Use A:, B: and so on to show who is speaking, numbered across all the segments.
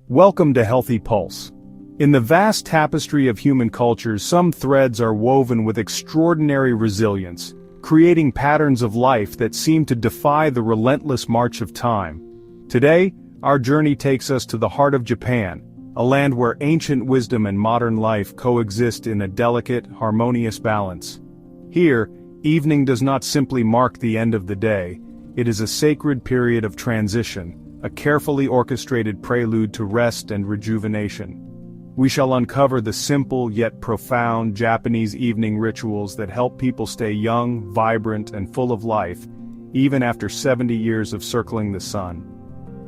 A: Welcome to Healthy Pulse. In the vast tapestry of human cultures, some threads are woven with extraordinary resilience, creating patterns of life that seem to defy the relentless march of time. Today, our journey takes us to the heart of Japan, a land where ancient wisdom and modern life coexist in a delicate, harmonious balance. Here, evening does not simply mark the end of the day, it is a sacred period of transition, a carefully orchestrated prelude to rest and rejuvenation. We shall uncover the simple yet profound Japanese evening rituals that help people stay young, vibrant, and full of life, even after 70 years of circling the sun.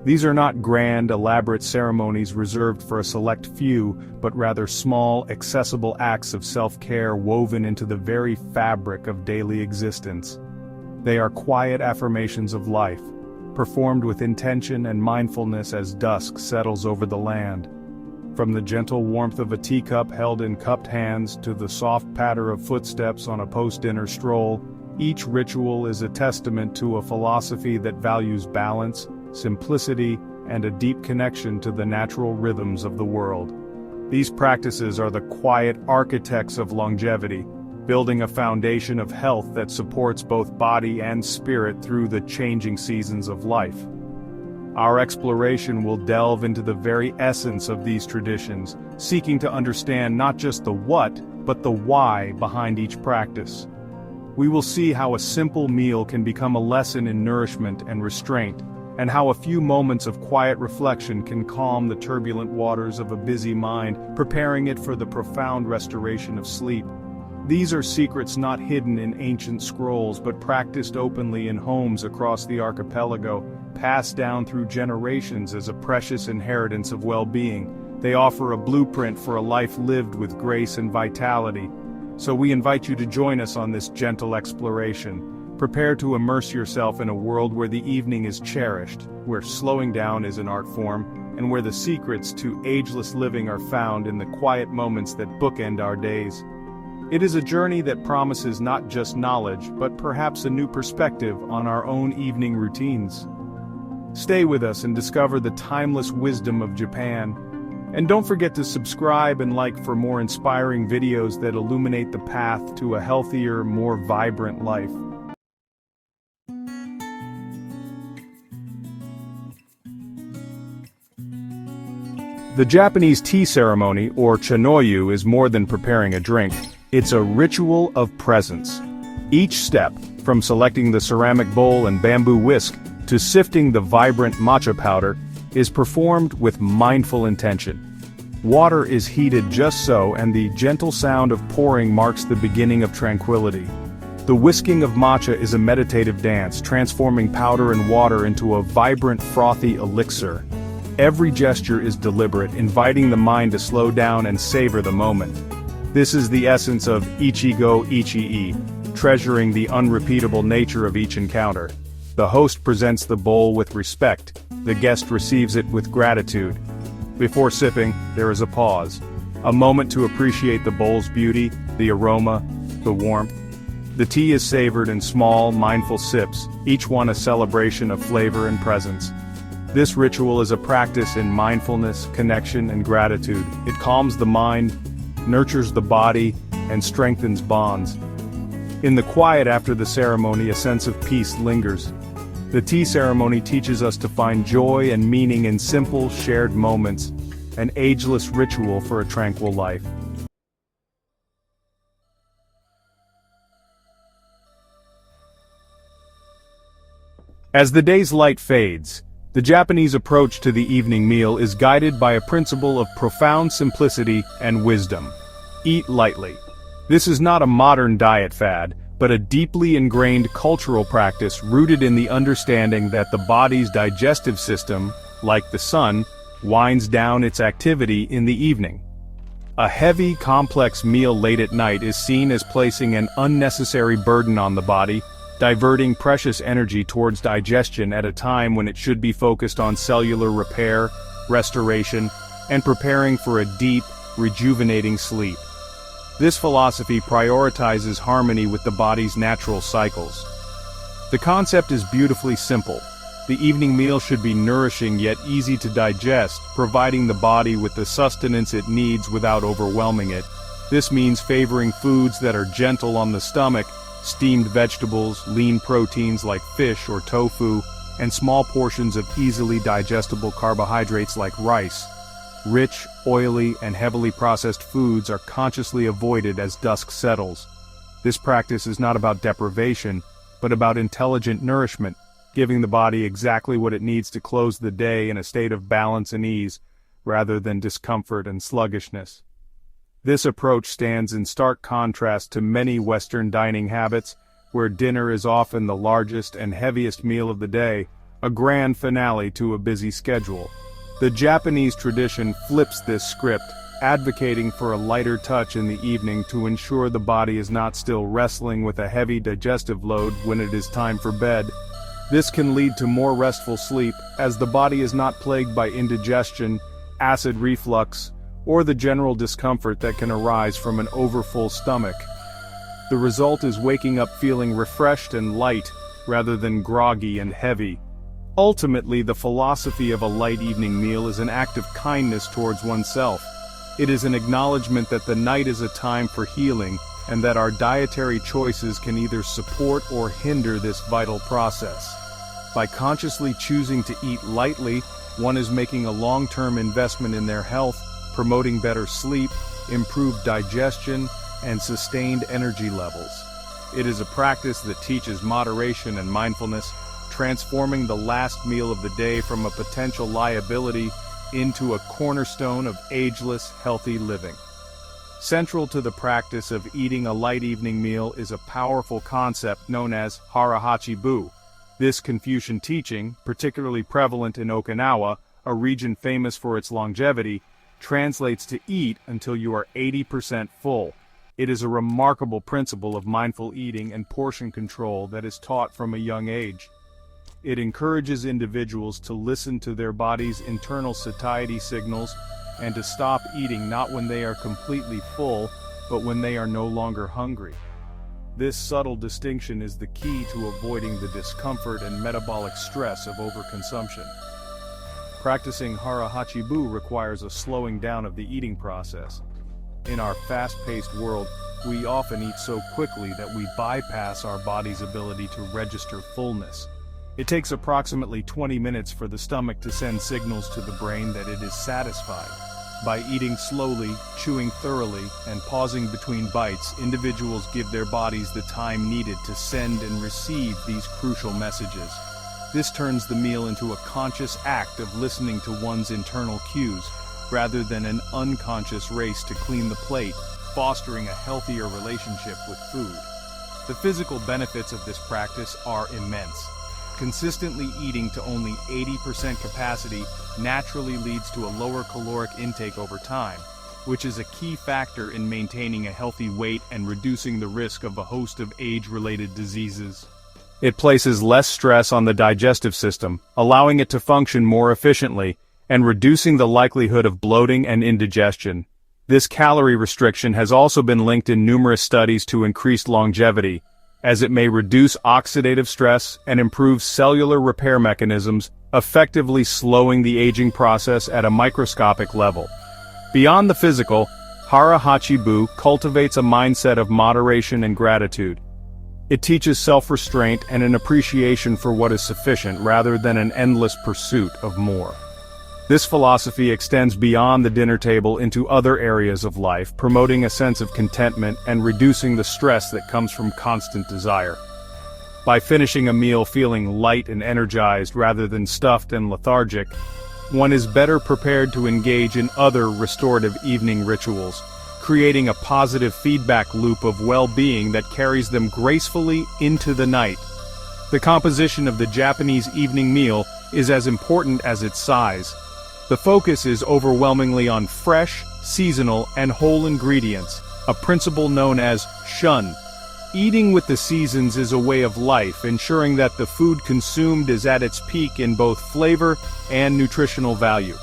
A: These are not grand, elaborate ceremonies reserved for a select few, but rather small, accessible acts of self-care woven into the very fabric of daily existence. They are quiet affirmations of life, performed with intention and mindfulness as dusk settles over the land. From the gentle warmth of a teacup held in cupped hands to the soft patter of footsteps on a post-dinner stroll, each ritual is a testament to a philosophy that values balance, simplicity, and a deep connection to the natural rhythms of the world. These practices are the quiet architects of longevity, building a foundation of health that supports both body and spirit through the changing seasons of life. Our exploration will delve into the very essence of these traditions, seeking to understand not just the what, but the why behind each practice. We will see how a simple meal can become a lesson in nourishment and restraint, and how a few moments of quiet reflection can calm the turbulent waters of a busy mind, preparing it for the profound restoration of sleep. These are secrets not hidden in ancient scrolls but practiced openly in homes across the archipelago, passed down through generations as a precious inheritance of well-being. They offer a blueprint for a life lived with grace and vitality. So we invite you to join us on this gentle exploration. Prepare to immerse yourself in a world where the evening is cherished, where slowing down is an art form, and where the secrets to ageless living are found in the quiet moments that bookend our days. It is a journey that promises not just knowledge, but perhaps a new perspective on our own evening routines. Stay with us and discover the timeless wisdom of Japan. And don't forget to subscribe and like for more inspiring videos that illuminate the path to a healthier, more vibrant life. The Japanese tea ceremony, or chanoyu, is more than preparing a drink. It's a ritual of presence. Each step, from selecting the ceramic bowl and bamboo whisk to sifting the vibrant matcha powder, is performed with mindful intention. Water is heated just so, and the gentle sound of pouring marks the beginning of tranquility. The whisking of matcha is a meditative dance, transforming powder and water into a vibrant, frothy elixir. Every gesture is deliberate, inviting the mind to slow down and savor the moment. This is the essence of Ichigo Ichii, treasuring the unrepeatable nature of each encounter. The host presents the bowl with respect, the guest receives it with gratitude. Before sipping, there is a pause, a moment to appreciate the bowl's beauty, the aroma, the warmth. The tea is savored in small, mindful sips, each one a celebration of flavor and presence. This ritual is a practice in mindfulness, connection, and gratitude. It calms the mind, nurtures the body, and strengthens bonds. In the quiet after the ceremony, a sense of peace lingers. The tea ceremony teaches us to find joy and meaning in simple, shared moments, an ageless ritual for a tranquil life. As the day's light fades, the Japanese approach to the evening meal is guided by a principle of profound simplicity and wisdom. Eat lightly. This is not a modern diet fad, but a deeply ingrained cultural practice rooted in the understanding that the body's digestive system, like the sun, winds down its activity in the evening. A heavy, complex meal late at night is seen as placing an unnecessary burden on the body, diverting precious energy towards digestion at a time when it should be focused on cellular repair, restoration, and preparing for a deep, rejuvenating sleep. This philosophy prioritizes harmony with the body's natural cycles. The concept is beautifully simple. The evening meal should be nourishing yet easy to digest, providing the body with the sustenance it needs without overwhelming it. This means favoring foods that are gentle on the stomach, steamed vegetables, lean proteins like fish or tofu, and small portions of easily digestible carbohydrates like rice. Rich, oily, and heavily processed foods are consciously avoided as dusk settles. This practice is not about deprivation, but about intelligent nourishment, giving the body exactly what it needs to close the day in a state of balance and ease, rather than discomfort and sluggishness. This approach stands in stark contrast to many Western dining habits, where dinner is often the largest and heaviest meal of the day, a grand finale to a busy schedule. The Japanese tradition flips this script, advocating for a lighter touch in the evening to ensure the body is not still wrestling with a heavy digestive load when it is time for bed. This can lead to more restful sleep, as the body is not plagued by indigestion, acid reflux, or the general discomfort that can arise from an overfull stomach. The result is waking up feeling refreshed and light, rather than groggy and heavy. Ultimately, the philosophy of a light evening meal is an act of kindness towards oneself. It is an acknowledgement that the night is a time for healing, and that our dietary choices can either support or hinder this vital process. By consciously choosing to eat lightly, one is making a long-term investment in their health, promoting better sleep, improved digestion, and sustained energy levels. It is a practice that teaches moderation and mindfulness, transforming the last meal of the day from a potential liability into a cornerstone of ageless, healthy living. Central to the practice of eating a light evening meal is a powerful concept known as hara-hachi-bu. This Confucian teaching, particularly prevalent in Okinawa, a region famous for its longevity, translates to eat until you are 80% full. It is a remarkable principle of mindful eating and portion control that is taught from a young age. It encourages individuals to listen to their body's internal satiety signals and to stop eating not when they are completely full, but when they are no longer hungry. This subtle distinction is the key to avoiding the discomfort and metabolic stress of overconsumption. Practicing hara-hachi-bu requires a slowing down of the eating process. In our fast-paced world, we often eat so quickly that we bypass our body's ability to register fullness. It takes approximately 20 minutes for the stomach to send signals to the brain that it is satisfied. By eating slowly, chewing thoroughly, and pausing between bites, individuals give their bodies the time needed to send and receive these crucial messages. This turns the meal into a conscious act of listening to one's internal cues, rather than an unconscious race to clean the plate, fostering a healthier relationship with food. The physical benefits of this practice are immense. Consistently eating to only 80% capacity naturally leads to a lower caloric intake over time, which is a key factor in maintaining a healthy weight and reducing the risk of a host of age-related diseases. It places less stress on the digestive system, allowing it to function more efficiently, and reducing the likelihood of bloating and indigestion. This calorie restriction has also been linked in numerous studies to increased longevity, as it may reduce oxidative stress and improve cellular repair mechanisms, effectively slowing the aging process at a microscopic level. Beyond the physical, hara-hachi-bu cultivates a mindset of moderation and gratitude. It teaches self-restraint and an appreciation for what is sufficient rather than an endless pursuit of more. This philosophy extends beyond the dinner table into other areas of life, promoting a sense of contentment and reducing the stress that comes from constant desire. By finishing a meal feeling light and energized rather than stuffed and lethargic, one is better prepared to engage in other restorative evening rituals, creating a positive feedback loop of well-being that carries them gracefully into the night. The composition of the Japanese evening meal is as important as its size. The focus is overwhelmingly on fresh, seasonal, and whole ingredients, a principle known as shun. Eating with the seasons is a way of life, ensuring that the food consumed is at its peak in both flavor and nutritional value.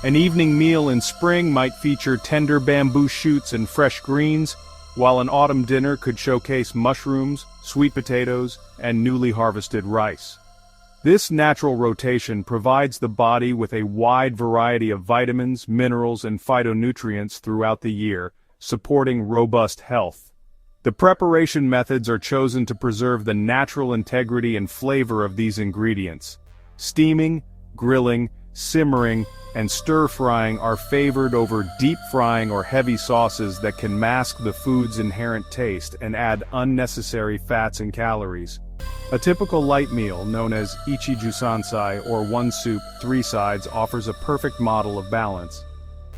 A: An evening meal in spring might feature tender bamboo shoots and fresh greens, while an autumn dinner could showcase mushrooms, sweet potatoes, and newly harvested rice. This natural rotation provides the body with a wide variety of vitamins, minerals, and phytonutrients throughout the year, supporting robust health. The preparation methods are chosen to preserve the natural integrity and flavor of these ingredients. Steaming, grilling, simmering, and stir-frying are favored over deep-frying or heavy sauces that can mask the food's inherent taste and add unnecessary fats and calories. A typical light meal, known as ichijusansai or one soup, three sides, offers a perfect model of balance.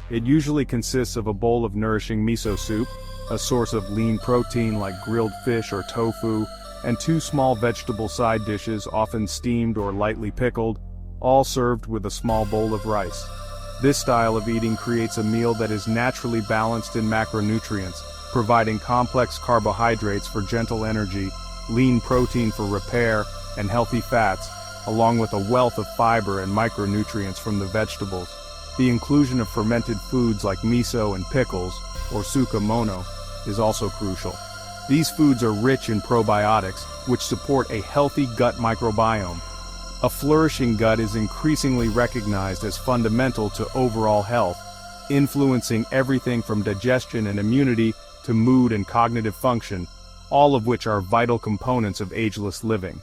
A: It usually consists of a bowl of nourishing miso soup, a source of lean protein like grilled fish or tofu, and two small vegetable side dishes, often steamed or lightly pickled, all served with a small bowl of rice. This style of eating creates a meal that is naturally balanced in macronutrients, providing complex carbohydrates for gentle energy, lean protein for repair, and healthy fats, along with a wealth of fiber and micronutrients from the vegetables. The inclusion of fermented foods like miso and pickles, or tsukemono, is also crucial. These foods are rich in probiotics, which support a healthy gut microbiome. A flourishing gut is increasingly recognized as fundamental to overall health, influencing everything from digestion and immunity to mood and cognitive function, all of which are vital components of ageless living.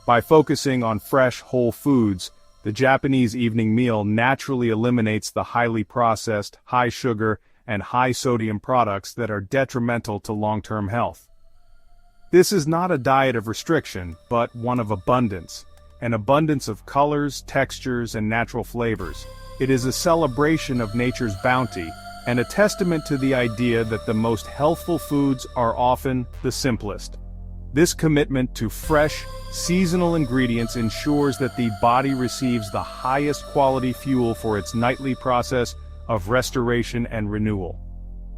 A: By focusing on fresh, whole foods, the Japanese evening meal naturally eliminates the highly processed, high-sugar, and high-sodium products that are detrimental to long-term health. This is not a diet of restriction, but one of abundance. An abundance of colors, textures, and natural flavors. It is a celebration of nature's bounty, and a testament to the idea that the most healthful foods are often the simplest. This commitment to fresh, seasonal ingredients ensures that the body receives the highest quality fuel for its nightly process of restoration and renewal.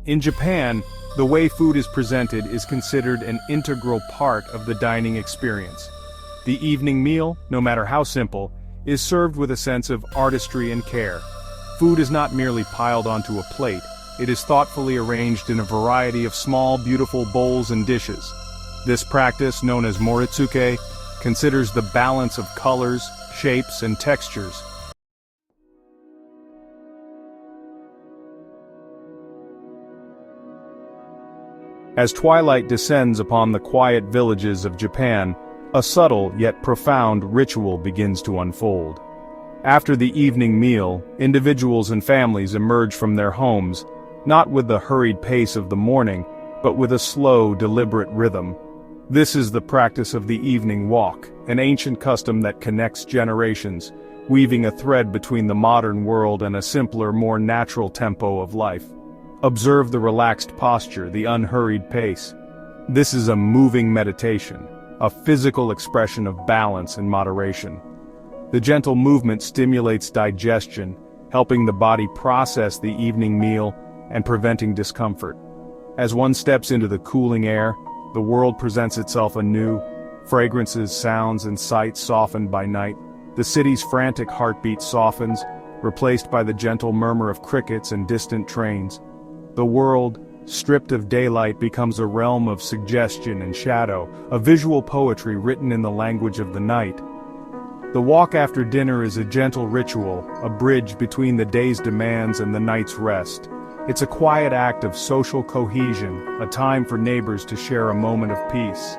A: In Japan, the way food is presented is considered an integral part of the dining experience. The evening meal, no matter how simple, is served with a sense of artistry and care. Food is not merely piled onto a plate, it is thoughtfully arranged in a variety of small, beautiful bowls and dishes. This practice, known as moritsuke, considers the balance of colors, shapes, and textures. As twilight descends upon the quiet villages of Japan, a subtle yet profound ritual begins to unfold. After the evening meal, individuals and families emerge from their homes, not with the hurried pace of the morning, but with a slow, deliberate rhythm. This is the practice of the evening walk, an ancient custom that connects generations, weaving a thread between the modern world and a simpler, more natural tempo of life. Observe the relaxed posture, the unhurried pace. This is a moving meditation, a physical expression of balance and moderation. The gentle movement stimulates digestion, helping the body process the evening meal and preventing discomfort. As one steps into the cooling air, the world presents itself anew, fragrances, sounds, and sights softened by night. The city's frantic heartbeat softens, replaced by the gentle murmur of crickets and distant trains. The world, stripped of daylight, becomes a realm of suggestion and shadow, a visual poetry written in the language of the night. The walk after dinner is a gentle ritual, a bridge between the day's demands and the night's rest. It's a quiet act of social cohesion, a time for neighbors to share a moment of peace.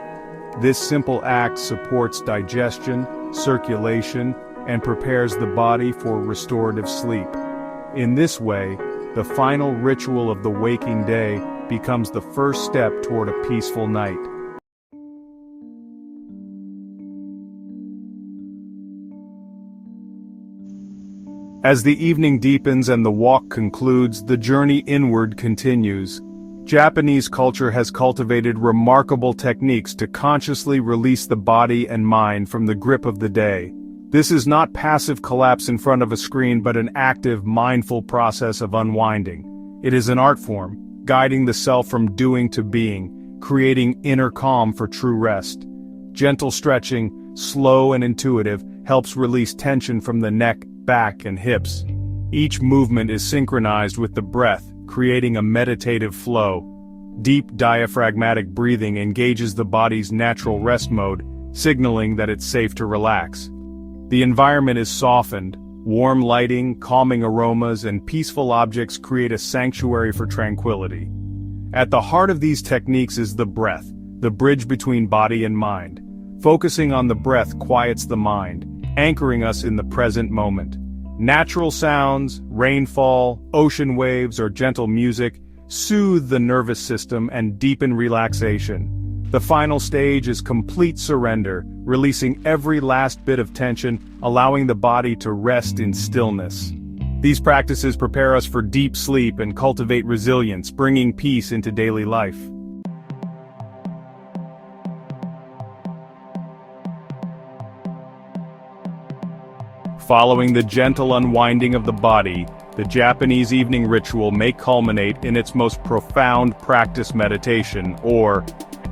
A: This simple act supports digestion, circulation, and prepares the body for restorative sleep. In this way, the final ritual of the waking day becomes the first step toward a peaceful night. As the evening deepens and the walk concludes, the journey inward continues. Japanese culture has cultivated remarkable techniques to consciously release the body and mind from the grip of the day. This is not passive collapse in front of a screen but an active, mindful process of unwinding. It is an art form, guiding the self from doing to being, creating inner calm for true rest. Gentle stretching, slow and intuitive, helps release tension from the neck, back, and hips. Each movement is synchronized with the breath, creating a meditative flow. Deep diaphragmatic breathing engages the body's natural rest mode, signaling that it's safe to relax. The environment is softened, warm lighting, calming aromas, and peaceful objects create a sanctuary for tranquility. At the heart of these techniques is the breath, the bridge between body and mind. Focusing on the breath quiets the mind, anchoring us in the present moment. Natural sounds, rainfall, ocean waves, or gentle music soothe the nervous system and deepen relaxation. The final stage is complete surrender, releasing every last bit of tension, allowing the body to rest in stillness. These practices prepare us for deep sleep and cultivate resilience, bringing peace into daily life. Following the gentle unwinding of the body, the Japanese evening ritual may culminate in its most profound practice meditation, or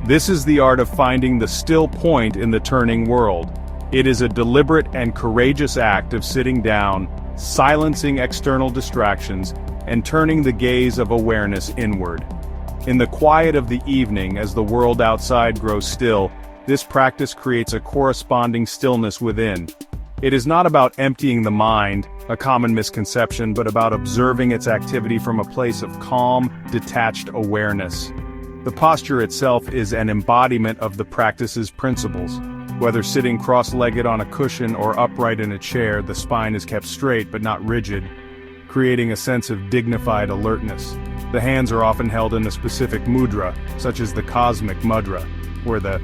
A: this is the art of finding the still point in the turning world. It is a deliberate and courageous act of sitting down, silencing external distractions, and turning the gaze of awareness inward. In the quiet of the evening, as the world outside grows still, this practice creates a corresponding stillness within. It is not about emptying the mind, a common misconception, but about observing its activity from a place of calm, detached awareness. The posture itself is an embodiment of the practice's principles. Whether sitting cross-legged on a cushion or upright in a chair, the spine is kept straight but not rigid, creating a sense of dignified alertness. The hands are often held in a specific mudra, such as the cosmic mudra, where the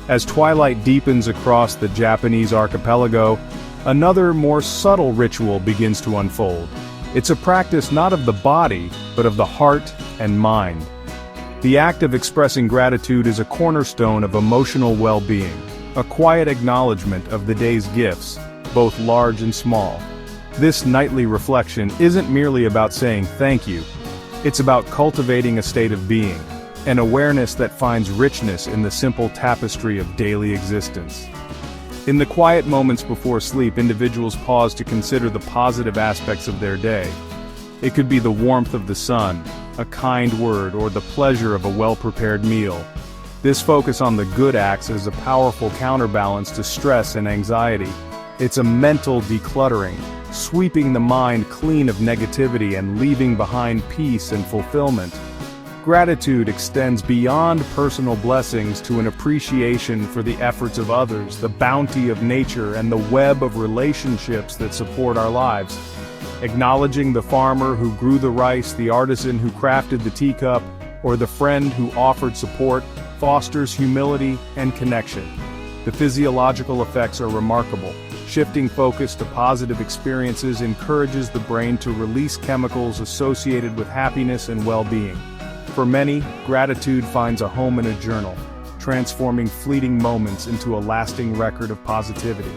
A: As twilight deepens across the Japanese archipelago, another more subtle ritual begins to unfold. It's a practice not of the body, but of the heart and mind. The act of expressing gratitude is a cornerstone of emotional well-being, a quiet acknowledgement of the day's gifts, both large and small. This nightly reflection isn't merely about saying thank you. It's about cultivating a state of being, an awareness that finds richness in the simple tapestry of daily existence. In the quiet moments before sleep, individuals pause to consider the positive aspects of their day. It could be the warmth of the sun, a kind word, or the pleasure of a well-prepared meal. This focus on the good acts is a powerful counterbalance to stress and anxiety. It's a mental decluttering, sweeping the mind clean of negativity and leaving behind peace and fulfillment. Gratitude extends beyond personal blessings to an appreciation for the efforts of others, the bounty of nature, and the web of relationships that support our lives. Acknowledging the farmer who grew the rice, the artisan who crafted the teacup, or the friend who offered support fosters humility and connection. The physiological effects are remarkable. Shifting focus to positive experiences encourages the brain to release chemicals associated with happiness and well-being. For many, gratitude finds a home in a journal, transforming fleeting moments into a lasting record of positivity.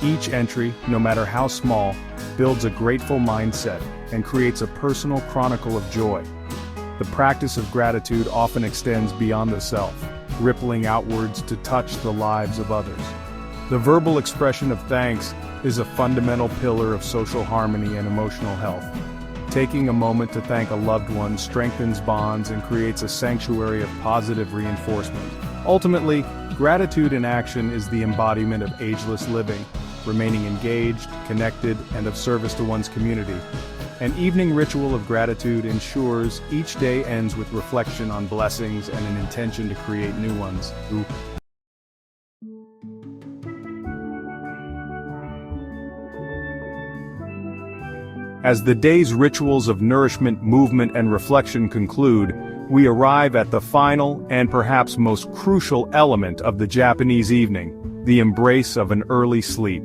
A: Each entry, no matter how small, builds a grateful mindset and creates a personal chronicle of joy. The practice of gratitude often extends beyond the self, rippling outwards to touch the lives of others. The verbal expression of thanks is a fundamental pillar of social harmony and emotional health. Taking a moment to thank a loved one strengthens bonds and creates a sanctuary of positive reinforcement. Ultimately, gratitude in action is the embodiment of ageless living, remaining engaged, connected, and of service to one's community. An evening ritual of gratitude ensures each day ends with reflection on blessings and an intention to create new ones. As the day's rituals of nourishment, movement, and reflection conclude, we arrive at the final and perhaps most crucial element of the Japanese evening, the embrace of an early sleep.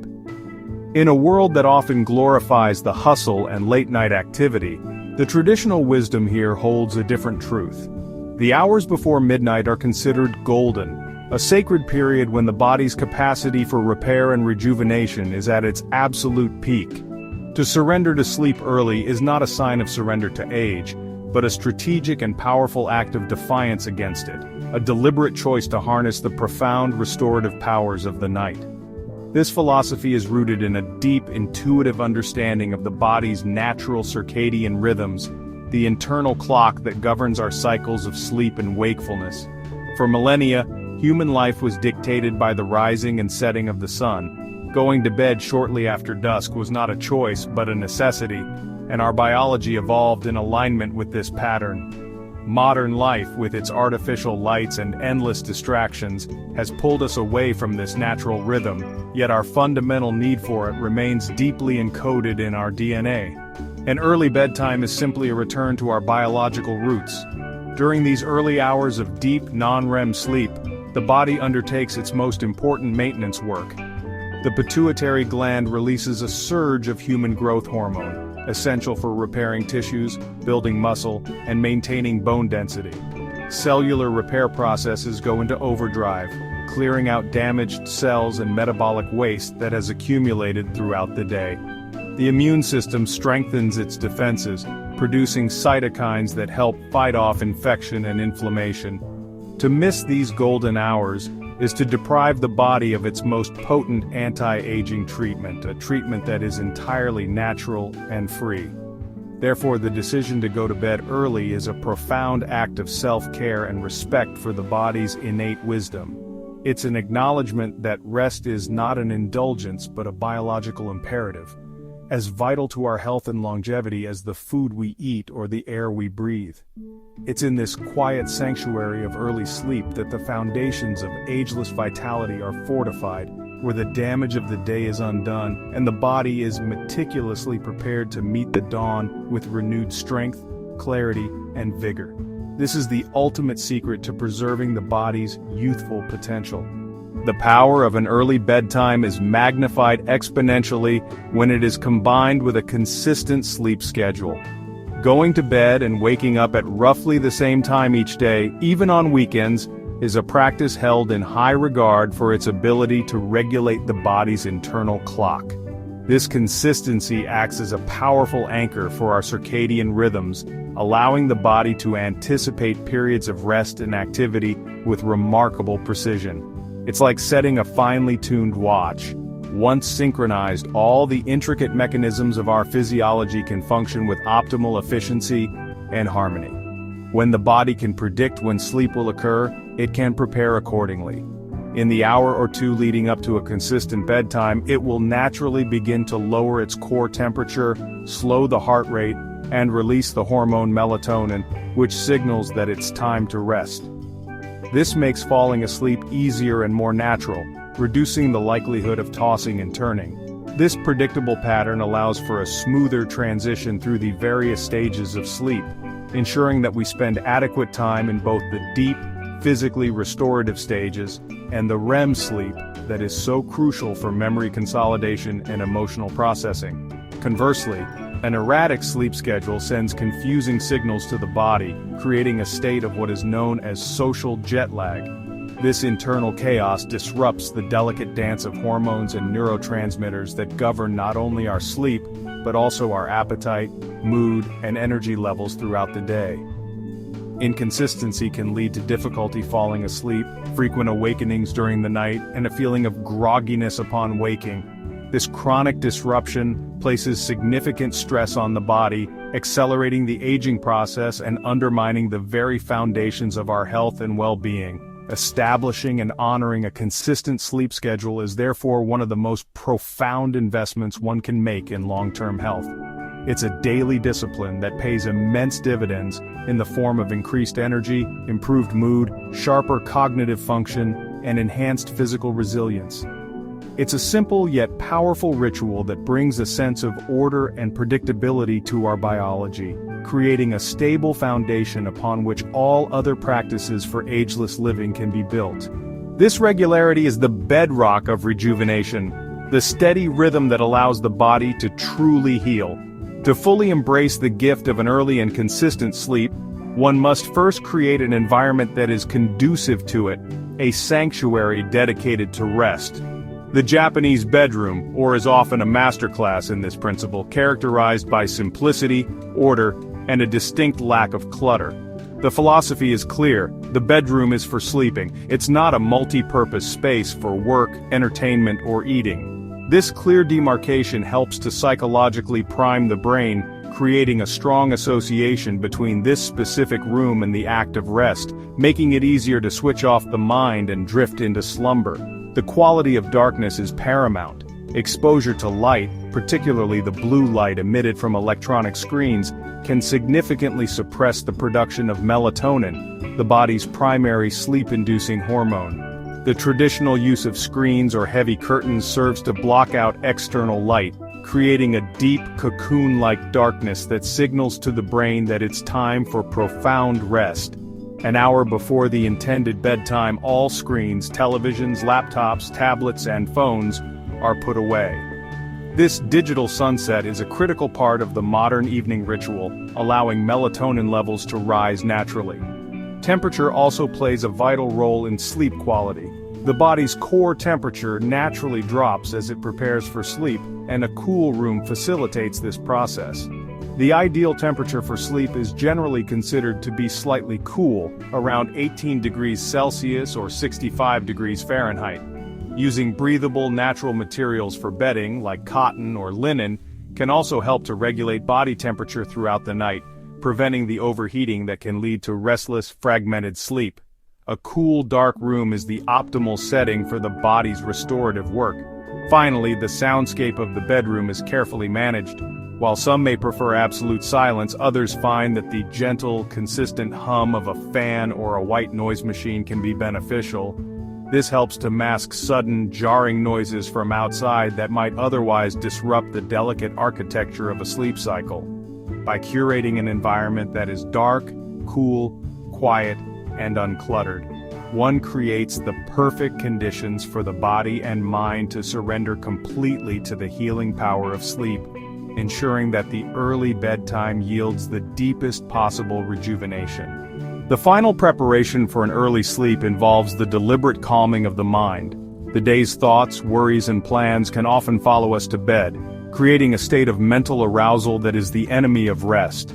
A: In a world that often glorifies the hustle and late-night activity, the traditional wisdom here holds a different truth. The hours before midnight are considered golden, a sacred period when the body's capacity for repair and rejuvenation is at its absolute peak. To surrender to sleep early is not a sign of surrender to age, but a strategic and powerful act of defiance against it, a deliberate choice to harness the profound restorative powers of the night. This philosophy is rooted in a deep intuitive understanding of the body's natural circadian rhythms, the internal clock that governs our cycles of sleep and wakefulness. For millennia, human life was dictated by the rising and setting of the sun. Going to bed shortly after dusk was not a choice but a necessity, and our biology evolved in alignment with this pattern. Modern life, with its artificial lights and endless distractions, has pulled us away from this natural rhythm, yet our fundamental need for it remains deeply encoded in our DNA. An early bedtime is simply a return to our biological roots. During these early hours of deep, non-REM sleep, the body undertakes its most important maintenance work. The pituitary gland releases a surge of human growth hormone, essential for repairing tissues, building muscle, and maintaining bone density. Cellular repair processes go into overdrive, clearing out damaged cells and metabolic waste that has accumulated throughout the day. The immune system strengthens its defenses, producing cytokines that help fight off infection and inflammation. To miss these golden hours is to deprive the body of its most potent anti-aging treatment, a treatment that is entirely natural and free. Therefore, the decision to go to bed early is a profound act of self-care and respect for the body's innate wisdom. It's an acknowledgement that rest is not an indulgence but a biological imperative, as vital to our health and longevity as the food we eat or the air we breathe. It's in this quiet sanctuary of early sleep that the foundations of ageless vitality are fortified, where the damage of the day is undone, and the body is meticulously prepared to meet the dawn with renewed strength, clarity, and vigor. This is the ultimate secret to preserving the body's youthful potential. The power of an early bedtime is magnified exponentially when it is combined with a consistent sleep schedule. Going to bed and waking up at roughly the same time each day, even on weekends, is a practice held in high regard for its ability to regulate the body's internal clock. This consistency acts as a powerful anchor for our circadian rhythms, allowing the body to anticipate periods of rest and activity with remarkable precision. It's like setting a finely tuned watch. Once synchronized, all the intricate mechanisms of our physiology can function with optimal efficiency and harmony. When the body can predict when sleep will occur, it can prepare accordingly. In the hour or two leading up to a consistent bedtime, it will naturally begin to lower its core temperature, slow the heart rate, and release the hormone melatonin, which signals that it's time to rest. This makes falling asleep easier and more natural, reducing the likelihood of tossing and turning. This predictable pattern allows for a smoother transition through the various stages of sleep, ensuring that we spend adequate time in both the deep, physically restorative stages and the REM sleep that is so crucial for memory consolidation and emotional processing. Conversely, an erratic sleep schedule sends confusing signals to the body, creating a state of what is known as social jet lag. This internal chaos disrupts the delicate dance of hormones and neurotransmitters that govern not only our sleep, but also our appetite, mood, and energy levels throughout the day. Inconsistency can lead to difficulty falling asleep, frequent awakenings during the night, and a feeling of grogginess upon waking. This chronic disruption places significant stress on the body, accelerating the aging process and undermining the very foundations of our health and well-being. Establishing and honoring a consistent sleep schedule is therefore one of the most profound investments one can make in long-term health. It's a daily discipline that pays immense dividends in the form of increased energy, improved mood, sharper cognitive function, and enhanced physical resilience. It's a simple yet powerful ritual that brings a sense of order and predictability to our biology, creating a stable foundation upon which all other practices for ageless living can be built. This regularity is the bedrock of rejuvenation, the steady rhythm that allows the body to truly heal. To fully embrace the gift of an early and consistent sleep, one must first create an environment that is conducive to it, a sanctuary dedicated to rest. The Japanese bedroom, or is often a masterclass in this principle, characterized by simplicity, order, and a distinct lack of clutter. The philosophy is clear: the bedroom is for sleeping. It's not a multi-purpose space for work, entertainment, or eating. This clear demarcation helps to psychologically prime the brain, creating a strong association between this specific room and the act of rest, making it easier to switch off the mind and drift into slumber. The quality of darkness is paramount. Exposure to light, particularly the blue light emitted from electronic screens, can significantly suppress the production of melatonin, the body's primary sleep-inducing hormone. The traditional use of screens or heavy curtains serves to block out external light, creating a deep cocoon-like darkness that signals to the brain that it's time for profound rest. An hour before the intended bedtime, all screens, televisions, laptops, tablets, and phones are put away. This digital sunset is a critical part of the modern evening ritual, allowing melatonin levels to rise naturally. Temperature also plays a vital role in sleep quality. The body's core temperature naturally drops as it prepares for sleep, and a cool room facilitates this process. The ideal temperature for sleep is generally considered to be slightly cool, around 18 degrees Celsius or 65 degrees Fahrenheit. Using breathable, natural materials for bedding, like cotton or linen, can also help to regulate body temperature throughout the night, preventing the overheating that can lead to restless, fragmented sleep. A cool, dark room is the optimal setting for the body's restorative work. Finally, the soundscape of the bedroom is carefully managed. While some may prefer absolute silence, others find that the gentle, consistent hum of a fan or a white noise machine can be beneficial. This helps to mask sudden, jarring noises from outside that might otherwise disrupt the delicate architecture of a sleep cycle. By curating an environment that is dark, cool, quiet, and uncluttered, one creates the perfect conditions for the body and mind to surrender completely to the healing power of sleep, ensuring that the early bedtime yields the deepest possible rejuvenation. The final preparation for an early sleep involves the deliberate calming of the mind. The day's thoughts, worries, and plans can often follow us to bed, creating a state of mental arousal that is the enemy of rest.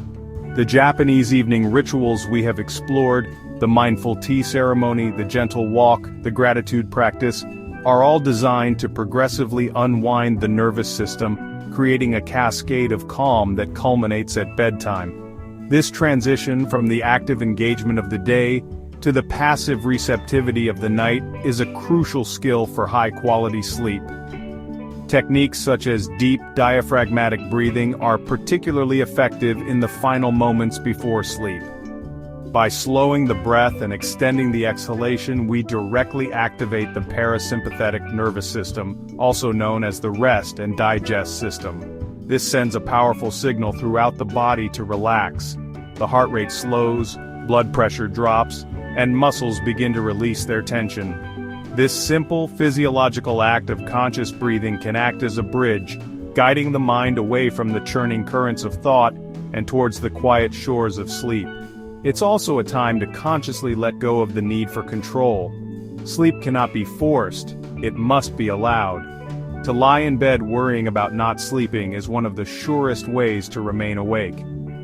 A: The Japanese evening rituals we have explored, the mindful tea ceremony, the gentle walk, the gratitude practice, are all designed to progressively unwind the nervous system, creating a cascade of calm that culminates at bedtime. This transition from the active engagement of the day to the passive receptivity of the night is a crucial skill for high-quality sleep. Techniques such as deep diaphragmatic breathing are particularly effective in the final moments before sleep. By slowing the breath and extending the exhalation, we directly activate the parasympathetic nervous system, also known as the rest and digest system. This sends a powerful signal throughout the body to relax. The heart rate slows, blood pressure drops, and muscles begin to release their tension. This simple physiological act of conscious breathing can act as a bridge, guiding the mind away from the churning currents of thought and towards the quiet shores of sleep. It's also a time to consciously let go of the need for control. Sleep cannot be forced, it must be allowed. To lie in bed worrying about not sleeping is one of the surest ways to remain awake.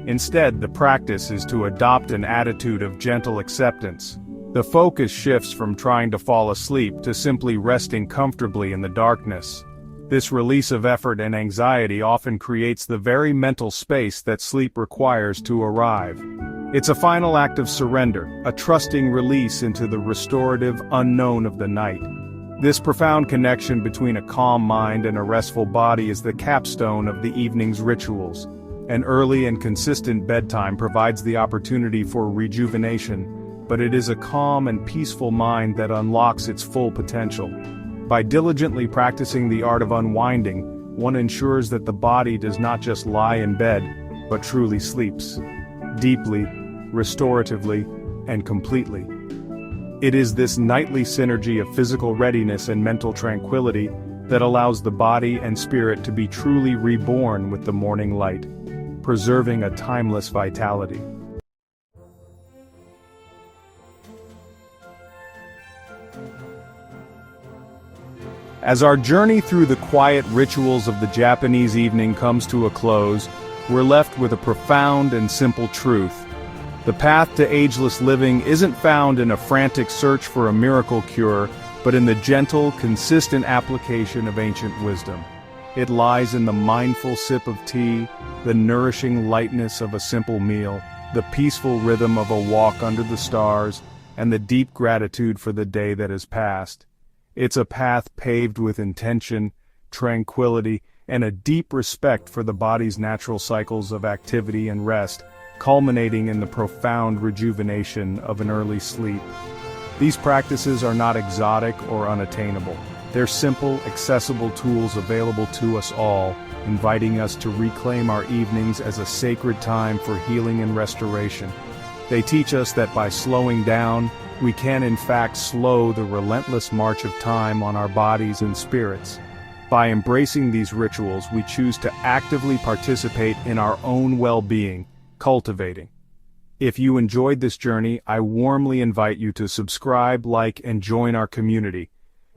A: Instead, the practice is to adopt an attitude of gentle acceptance. The focus shifts from trying to fall asleep to simply resting comfortably in the darkness. This release of effort and anxiety often creates the very mental space that sleep requires to arrive. It's a final act of surrender, a trusting release into the restorative unknown of the night. This profound connection between a calm mind and a restful body is the capstone of the evening's rituals. An early and consistent bedtime provides the opportunity for rejuvenation, but it is a calm and peaceful mind that unlocks its full potential. By diligently practicing the art of unwinding, one ensures that the body does not just lie in bed, but truly sleeps. Deeply, restoratively, and completely. It is this nightly synergy of physical readiness and mental tranquility that allows the body and spirit to be truly reborn with the morning light, preserving a timeless vitality. As our journey through the quiet rituals of the Japanese evening comes to a close, we're left with a profound and simple truth. The path to ageless living isn't found in a frantic search for a miracle cure, but in the gentle, consistent application of ancient wisdom. It lies in the mindful sip of tea, the nourishing lightness of a simple meal, the peaceful rhythm of a walk under the stars, and the deep gratitude for the day that has passed. It's a path paved with intention, tranquility, and a deep respect for the body's natural cycles of activity and rest, culminating in the profound rejuvenation of an early sleep. These practices are not exotic or unattainable. They're simple, accessible tools available to us all, inviting us to reclaim our evenings as a sacred time for healing and restoration. They teach us that by slowing down, we can in fact slow the relentless march of time on our bodies and spirits. By embracing these rituals, we choose to actively participate in our own well-being, cultivating. If you enjoyed this journey, I warmly invite you to subscribe, like, and join our community.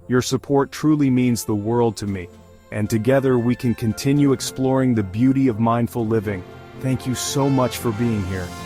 A: Your support truly means the world to me, and together we can continue exploring the beauty of mindful living. Thank you so much for being here.